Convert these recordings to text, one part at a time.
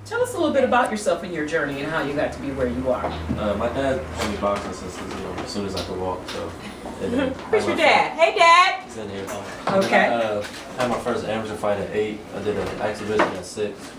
Tell us a little bit about yourself and your journey and how you got to be where you are. My dad had me boxing since as soon as I could walk. So. Where's your dad? Hey, Dad. He's in here. Okay. I had my first amateur fight at 8. I did an exhibition at 6.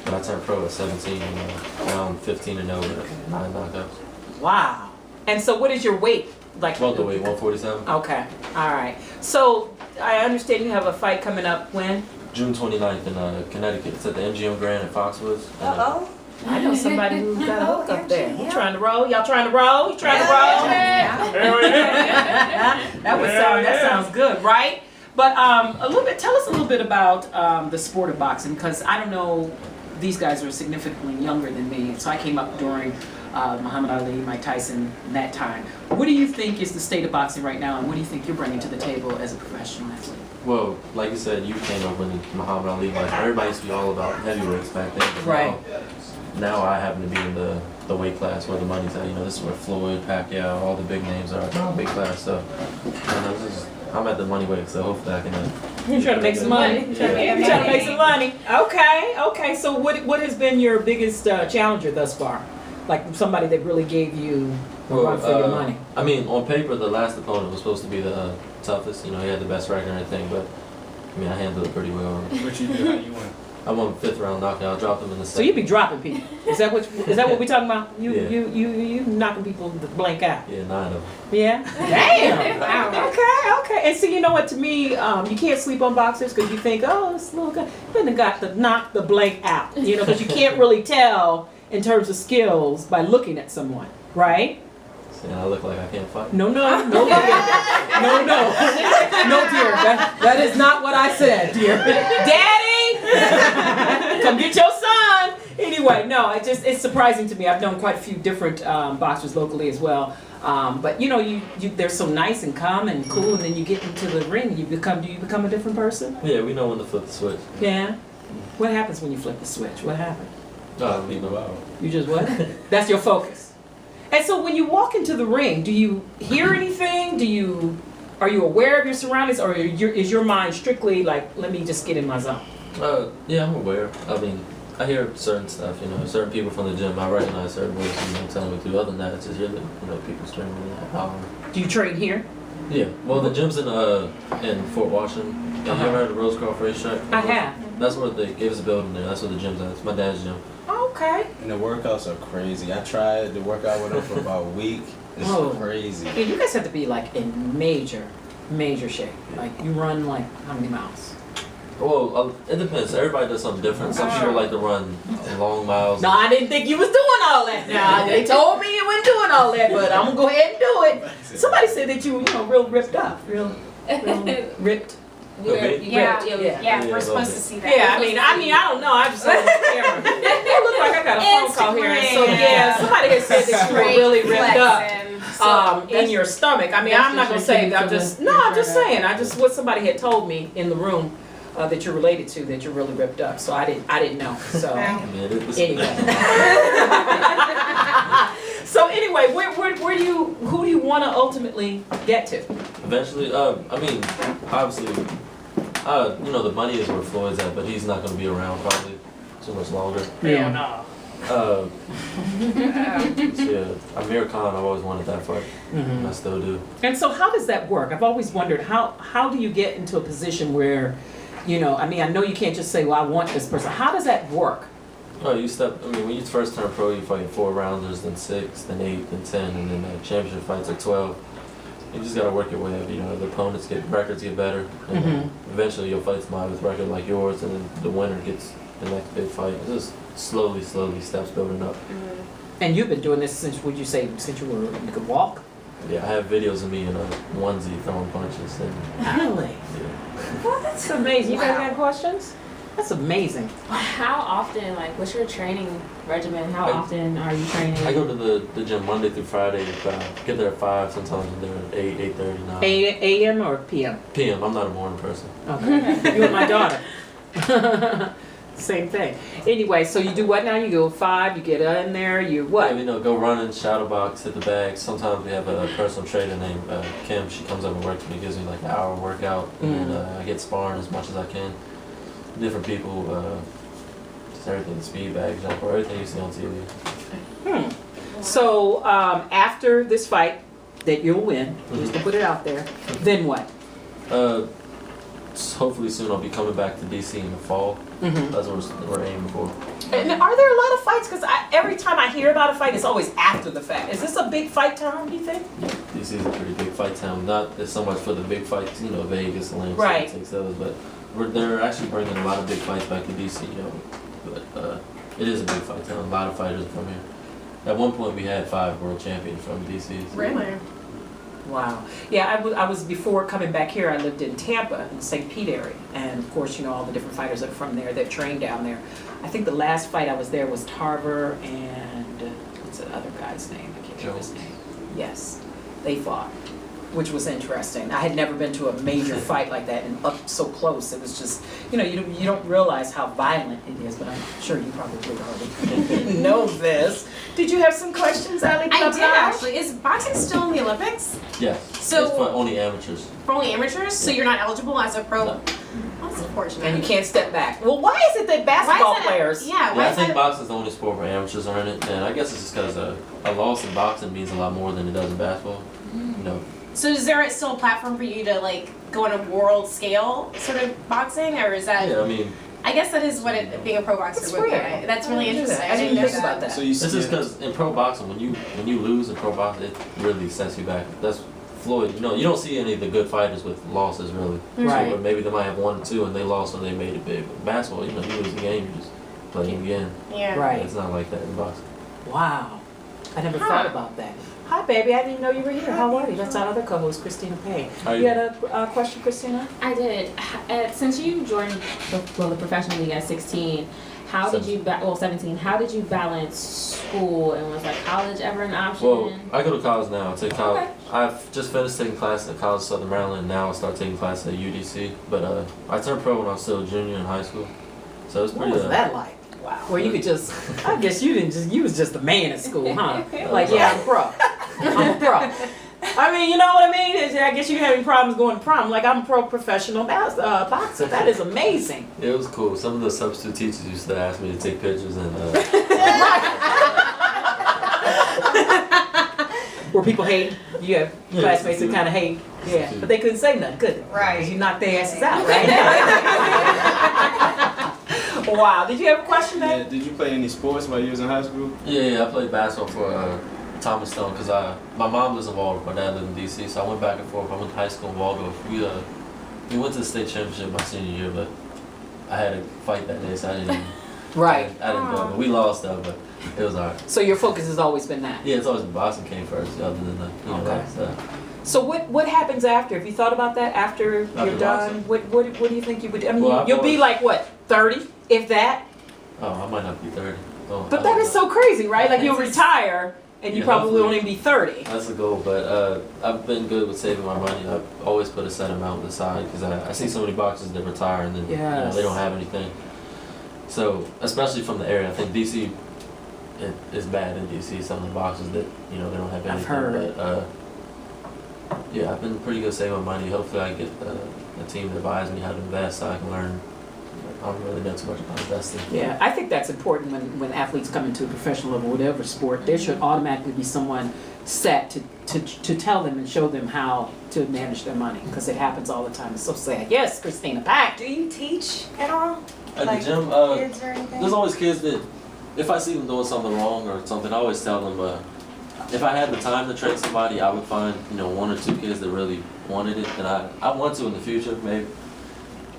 But I turned pro at 17. Now I'm 15-0 with 9 knockouts. Wow. And so, what is your weight? Like welterweight, 147. Okay. All right. So I understand you have a fight coming up when? June 29th in Connecticut. It's at the MGM Grand in Foxwoods. Uh-oh. I know somebody who got a hook up there. You trying to roll? Y'all trying to roll? You trying to roll? That sounds good, right? But tell us a little bit about the sport of boxing, because I don't know, these guys are significantly younger than me, so I came up during Muhammad Ali, Mike Tyson, that time. What do you think is the state of boxing right now, and what do you think you're bringing to the table as a professional athlete? Well, like you said, you came up when Muhammad Ali, like everybody used to be all about heavyweights back then. But right. Now I happen to be in the weight class where the money's at. You know, this is where Floyd, Pacquiao, all the big names are in the weight class. So, I'm at the money weight, so hopefully I can. You're trying to make some money. You're trying to make some money. Okay. So what has been your biggest challenger thus far? Like somebody that really gave you a run for your money. I mean, on paper, the last opponent was supposed to be the toughest. You know, he had the best record and everything, but I mean, I handled it pretty well. What you do? How you win? I won 5th round knockout. I dropped him in the 2nd. So you be dropping people? Is that what we talking about? You knocking people blank out? Yeah, 9 of them. Yeah. Damn. Wow. Okay. And see, you know what? To me, you can't sleep on boxers because you think, oh, this little guy, you got to knock the blank out. You know, because you can't really tell in terms of skills by looking at someone, right? See, I look like I can't fight. No, dear. No, dear. That is not what I said, dear. Daddy, come get your son. Anyway, no, it's surprising to me. I've known quite a few different boxers locally as well. But you know, they're so nice and calm and cool, and then you get into the ring, do you become a different person? Yeah, we know when to flip the switch. Yeah. What happens when you flip the switch? What happened? No, leave them out. You just what? That's your focus. And so when you walk into the ring, do you hear anything? Are you aware of your surroundings, or is your mind strictly like, let me just get in my zone? Yeah, I'm aware. I mean, I hear certain stuff, you know, certain people from the gym, I recognize certain voices, you know, telling me to. Other than that, it's just really, you know, people screaming and Do you train here? Yeah, well, the gym's in Fort Washington. You ever heard of the Rosecroft Racetrack? I have. That's where they gave us a building there. That's where the gym's at. It's my dad's gym. Okay. And the workouts are crazy. I tried to work out with him for about a week. It's crazy. Yeah, you guys have to be like in major shape. Like you run like how many miles? Well, it depends. Everybody does something different. Some people like to run long miles. No, I didn't think you was doing all that. Now they told me you weren't doing all that, but I'm gonna go ahead and do it. Somebody said that you know, real ripped up, real ripped. Yeah, we're supposed to see that. Yeah, I mean, I don't know. I just saw it on camera. It looked like I got a phone call here. And so yeah, somebody had said that you were really ripped up in your stomach. I mean, I'm not gonna say that. I'm just saying. What somebody had told me in the room that you're related to, that you're really ripped up. So I didn't know. So anyway. So anyway, who do you want to ultimately get to? Eventually, I mean, obviously, you know, the money is where Floyd's at, but he's not going to be around probably too much longer. Yeah. No. Yeah, Amir Khan, I've always wanted that fight. Mm-hmm. I still do. And so how does that work? I've always wondered, how do you get into a position where, you know, I mean, I know you can't just say, well, I want this person. How does that work? Oh, when you first turn pro, you fight 4 rounders, then 6, then 8, then 10, and then the championship fights are 12. You just gotta work your way up. You know, the opponents records get better, and eventually you'll fight somebody with a record like yours, and then the winner gets the next big fight. It's just slowly, steps building up. And you've been doing this since you could walk? Yeah, I have videos of me in a onesie throwing punches. Really? Yeah. Well, that's amazing. You guys got questions? That's amazing. How often, like, what's your training regimen? How often are you training? I go to the gym Monday through Friday. Get there at 5, sometimes I'm there at 8, 8:30, 9. A.M. or P.M.? P.M. I'm not a morning person. Okay. You and my daughter. Same thing. Anyway, so you do what now? You go 5, you get in there, you what? Yeah, you know, go running, shadow box, hit the bags. Sometimes we have a personal trainer named Kim. She comes up and works with me, gives me like an hour workout, and I get sparring as much as I can. Different people, everything, speed bag, jump, or everything you see on TV. So after this fight that you'll win, just to put it out there, then what? Hopefully soon I'll be coming back to DC in the fall. That's what we're aiming for. And are there a lot of fights? Because every time I hear about a fight, it's always after the fact. Is this a big fight town, do you think? Yeah, DC is a pretty big fight town. Not so much for the big fights, you know, Vegas, Atlanta, Right. takes those, but they're actually bringing a lot of big fights back to DC, you know. But it is a big fight town. A lot of fighters are from here. At one point, we had 5 world champions from DC. So. Really? Wow. Yeah, I was before coming back here, I lived in Tampa, in the St. Pete area. And of course, you know, all the different fighters that are from there that train down there. I think the last fight I was there was Tarver and what's the other guy's name? I can't remember his name. Yes, they fought, which was interesting. I had never been to a major fight like that and up so close. It was just, you know, you don't realize how violent it is, but I'm sure you probably already know this. Did you have some questions, Ali? I did actually. Is boxing still in the Olympics? Yes. So it's for only amateurs. For only amateurs? So you're not eligible as a pro? No. That's unfortunate. And you can't step back. Well, why is it that basketball players? Yeah, I think boxing is the only sport where amateurs are in it, and I guess it's just because a loss in boxing means a lot more than it does in basketball. You know. So is there still a platform for you to like go on a world scale sort of boxing, or is that? Yeah, I mean. I guess that is what being a pro boxer would be. That's really interesting. I didn't think about that. So you This is because in pro boxing, when you lose in pro boxing, it really sets you back. That's Floyd. You know, you don't see any of the good fighters with losses really. Right. So, maybe they might have 1 or 2 and they lost and they made it big. But basketball, you know, you lose the game, you just play it again. Yeah. Right. It's not like that in boxing. Wow. I never thought about that. Hi, baby. I didn't know you were here. How are you? That's our other co-host, Christina Payne. You had a question, Christina? I did. Since you joined the professional league at 16, how did you 17? How did you balance school, and was like college ever an option? Well, I go to college now. I take college. Okay. I've just finished taking classes at College of Southern Maryland. Now I start taking classes at UDC. But I turned pro when I was still a junior in high school. So it's pretty. What was that like? Wow. Where you could just, I guess you was just a man at school, huh? Like, yeah, I'm pro. I'm a pro. I mean, you know what I mean? I guess you're having problems going to prom. Like, I'm a pro professional boxer. That is amazing. Yeah, it was cool. Some of the substitute teachers used to ask me to take pictures and. Were people hating? You have classmates that kind of hate. Yeah, but they couldn't say nothing, could they? Right. Because you knocked their asses out, right? Wow. Did you have a question, man? Yeah, did you play any sports while you was in high school? Yeah, I played basketball for Thomas Stone because my mom lives in Waldorf, my dad lived in DC, so I went back and forth. I went to high school in Waldorf. We went to the state championship my senior year, but I had a fight that day, so I didn't. Right. I didn't go. But we lost though, but it was alright. So your focus has always been that. Yeah, it's always been boxing came first, other than the that stuff. So what happens after? Have you thought about that after you're done? What do you think you would? I mean, you'll be like what, 30, if that? Oh, I might not be 30. Oh, But that is so crazy, right? Like you'll retire and you probably won't even be 30. That's the goal, but I've been good with saving my money. I've always put a set amount aside because I see so many boxers that retire and then you know, they don't have anything. So, especially from the area, I think DC is bad in DC. Some of the boxers that they don't have anything. I've heard. But yeah, I've been pretty good saving my money. Hopefully, I get a team that advise me how to invest so I can learn. I don't really know too much about investing. Yeah, I think that's important when athletes come into a professional level, whatever sport. There should automatically be someone set to tell them and show them how to manage their money because it happens all the time. It's so sad. Yes, Christina Pack. Do you teach at all? At Like the gym, kids or anything? there's always kids that, if I see them doing something wrong or something, I always tell them, if I had the time to train somebody, I would find, 1 or 2 kids that really wanted it, and I want to in the future, maybe,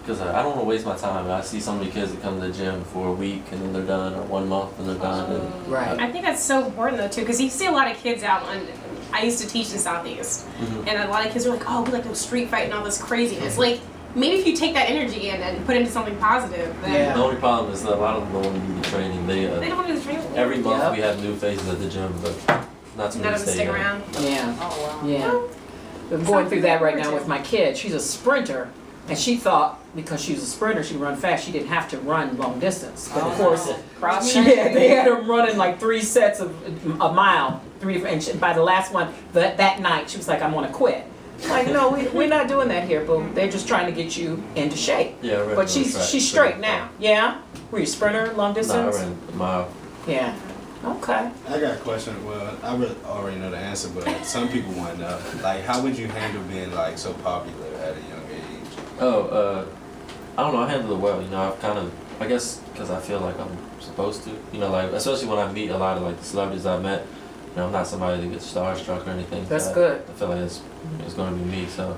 because I don't want to waste my time. I see so many kids that come to the gym for a week and then they're done, or 1 month and they're done. And Right. I think that's so important though too, because you see a lot of kids out on. I used to teach in Southeast, and a lot of kids are like, "Oh, we like go street fight and all this craziness." Like maybe if you take that energy and put it into something positive, then The only problem is that a lot of them don't want to do the training. they don't want to do the training. Every month we have new faces at the gym, but not too None many of them stay stick in. around. Yeah. Oh, wow. Yeah. I'm going through that right now with my kid. She's a sprinter, and she thought because she was a sprinter, she'd run fast. She didn't have to run long distance. But of course, they had her running like 3 sets of a mile. And by the last one, that night, she was like, "I'm gonna quit." Like, no, we're not doing that here, boo. They're just trying to get you into shape. Yeah, right. But she's straight now. Yeah. Were you a sprinter, long No, I distance? ran a mile. Yeah. Okay. I got a question. Well, I already know the answer, but some people want to know. Like, how would you handle being like so popular at a young age? Oh, I don't know. I handle it well. You know, I've kind of, I guess, because I feel like I'm supposed to. You know, like especially when I meet a lot of like the celebrities I met. You know, I'm not somebody that gets starstruck or anything. That's good. I feel like it's going to be me. So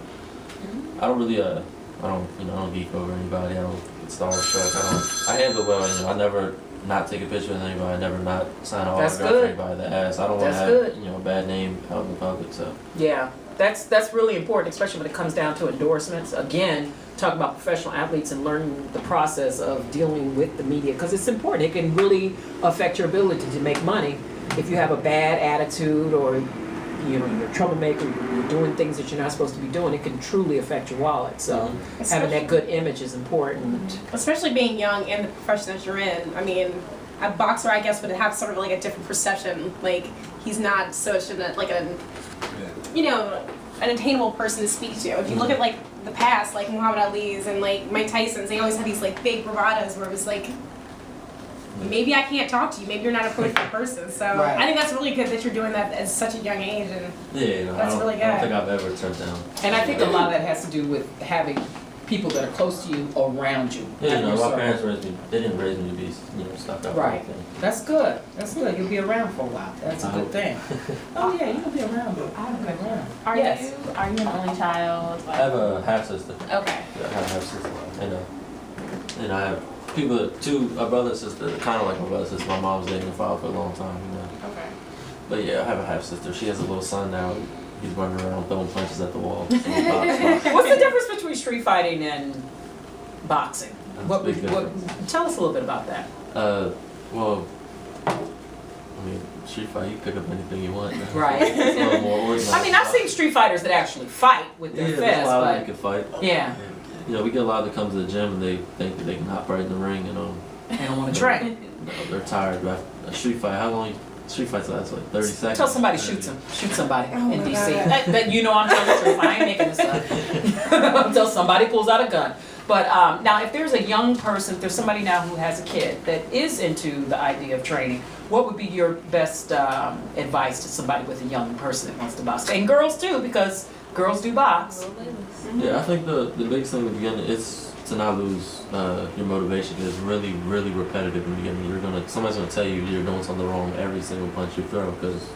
I don't really I don't geek over anybody. I don't get starstruck. I handle it well. You know, I never not take a picture with anybody. I never not sign an That's autograph for good. anybody that asks. I don't want to That's have good. a bad name out in the public. So Yeah, that's really important, especially when it comes down to endorsements. Again, talk about professional athletes and learning the process of dealing with the media, because it's important. It can really affect your ability to make money if you have a bad attitude, or you're a troublemaker, you're doing things that you're not supposed to be doing. It can truly affect your wallet. So having that good image is important. Especially being young and the profession that you're in. I mean, a boxer, I guess, would have sort of like a different perception. Like, he's not such an attainable person to speak to. If you look at like the past, like Muhammad Ali's and like Mike Tyson's, they always had these like big bravadas where it was like, maybe I can't talk to you, maybe you're not a approachable person. So Right. I think that's really good that you're doing that at such a young age, and that's really good. I don't think I've ever turned down. And I think a lot of that has to do with having people that are close to you around you. Yeah, at your my circle. parents raised me. They didn't raise me to be, stuck up. or Right. anything. That's good. That's good. You'll be around for a while. That's a I good hope. thing. Oh yeah, you'll be around. I'll be around. Are Yes. you an only child? I have a half sister. Okay. Yeah, I have a half sister, and I have a brother and sister, kind of like my brother and sister. My mom's dating a father for a long time, Okay. But yeah, I have a half sister. She has a little son now. He's running around throwing punches at the wall. So he boxes. What's the difference between street fighting and boxing? That's a big difference. Tell us a little bit about that. Well, I mean, street fight, you pick up anything you want. Right. It's a little more organized. I mean, I've seen street fighters that actually fight with their there's a fists, lot of them but that can fight. yeah, We get a lot that come to the gym and they think that they can hop right in the ring and they don't want to train. they're tired. But a street fight, how long? Street fights last like 30 seconds. Tell somebody shoot somebody Oh in my DC. God. That you know I'm telling the truth. I ain't making this up. Until somebody pulls out a gun. But now, if there's a young person, if there's somebody now who has a kid that is into the idea of training, what would be your best advice to somebody with a young person that wants to box? And girls too, because girls do box. Yeah, I think the biggest thing in the beginning is to not lose your motivation. It's really, really repetitive in the beginning. Somebody's gonna tell you you're doing something wrong every single punch you throw, because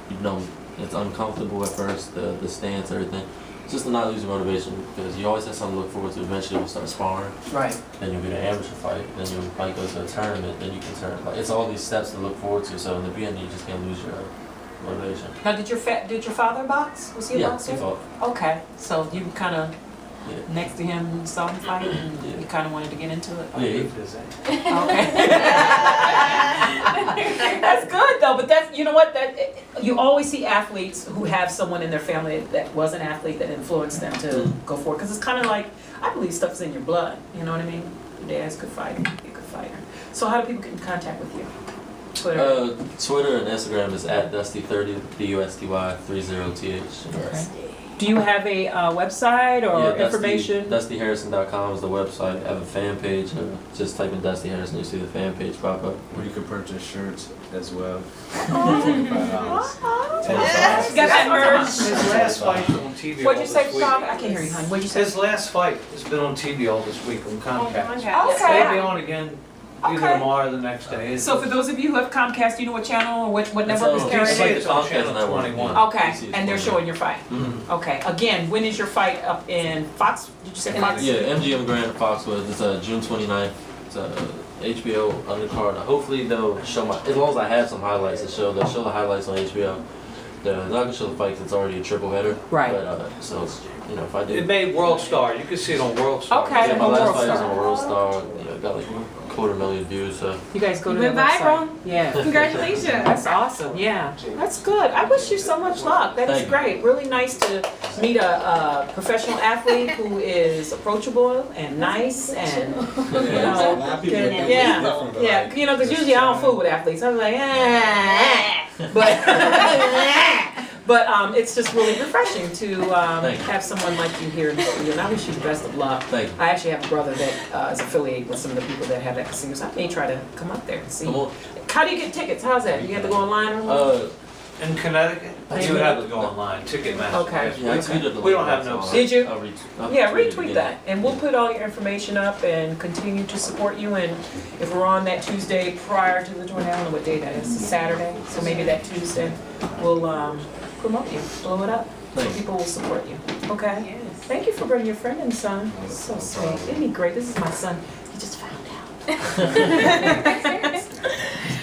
it's uncomfortable at first, the stance, everything. It's just to not lose your motivation, because you always have something to look forward to. Eventually you'll start sparring, Right. then you'll get an amateur fight, then you'll probably go to a tournament, then you can turn. Like, it's all these steps to look forward to. So in the beginning you just can't lose your motivation. Now, did your father box? Was he a Yeah, boxer? he fought. Okay, so you kind of Yeah. next to him saw him fight, and Yeah. you kind of wanted to get into it. Yeah, Okay. That's good though, but that's, you know what, you always see athletes who have someone in their family that was an athlete that influenced them to go forward, because it's kind of like, I believe stuff's in your blood, you know what I mean? Your dad's a good fighter, you're a good fighter. So how do people get in contact with you? Twitter? Twitter and Instagram is @Dusty30, DUSTY30TH. Okay. Do you have a website or information? DustyHarrison.com is the website. I have a fan page. Just type in Dusty Harrison, you see the fan page pop up. Where you can purchase shirts as well. Oh. $25. You got that merch? His last fight was on TV What'd all you say, this week. Bob? I can't hear you, honey. What'd you say? His last fight has been on TV all this week on Comcast. Okay. They'll be on again either Okay. tomorrow or the next day. So for those of you who have Comcast, do you know what channel or what network is on- carrying It's it? like it's on Comcast channel network. 21. Okay, You see it and they're on showing your fight. Mm-hmm. Okay, again, when is your fight up in Fox? Did you say Fox? Yeah, MGM Grand at Foxwoods. It's June 29th. It's HBO undercard. Hopefully they'll show as long as I have some highlights to show, they'll show the highlights on HBO. They're not gonna show the fight 'cause it's already a triple header. Right. But so if I do. It made World Star. You can see it on World Star. Okay. Yeah, my on last World fight was Star. on World Star. Got like 250,000 views. So You guys go to You their went viral. website. Yeah. Congratulations. That's awesome, yeah. That's good. I wish you so much luck. That is Thank you. great. Really nice to meet a professional athlete who is approachable and nice and, you A know, lot of people look at it yeah, different, but yeah. Because usually I don't fool with athletes. I'm like, but But it's just really refreshing to Thank you. have someone like you here in the studio, and I wish you the best of luck. Thank you. I actually have a brother that is affiliated with some of the people that have that casino, so I may try to come up there and see. Come on. How do you get tickets? How's that? You have to go online or what? In Connecticut, you would have to go online, Ticketmaster. Okay. Yeah, I tweeted the We don't link have no- out, so Did you? I'll Yeah, tweet it retweet again. that, and we'll put all your information up and continue to support you. And if we're on that Tuesday prior to the tournament, I don't know what day that is, Saturday, so maybe that Tuesday, we'll promote you, blow it up, so Thank you. people will support you. Okay? Thank you for bringing your friend and son. So sweet. Isn't he great? This is my son. He just found out.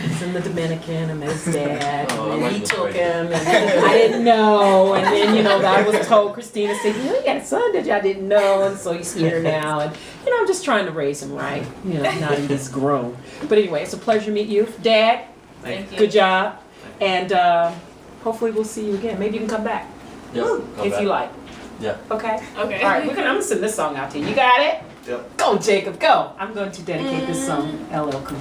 He's in the Dominican. I met his dad. Oh, I and like he this took lady. him. And I didn't know. And then, I was told, Christina said, you got a son that I didn't know. And so he's here now. And, I'm just trying to raise him right. Now that he's grown. But anyway, it's a pleasure to meet you. Dad, Thank you. good job. And hopefully we'll see you again. Maybe you can come back Yep, come if back. you like. Yeah. Okay? Okay. All right, I'm going to send this song out to you. You got it? Yep. Go, Jacob, go. I'm going to dedicate this song, LL Cool.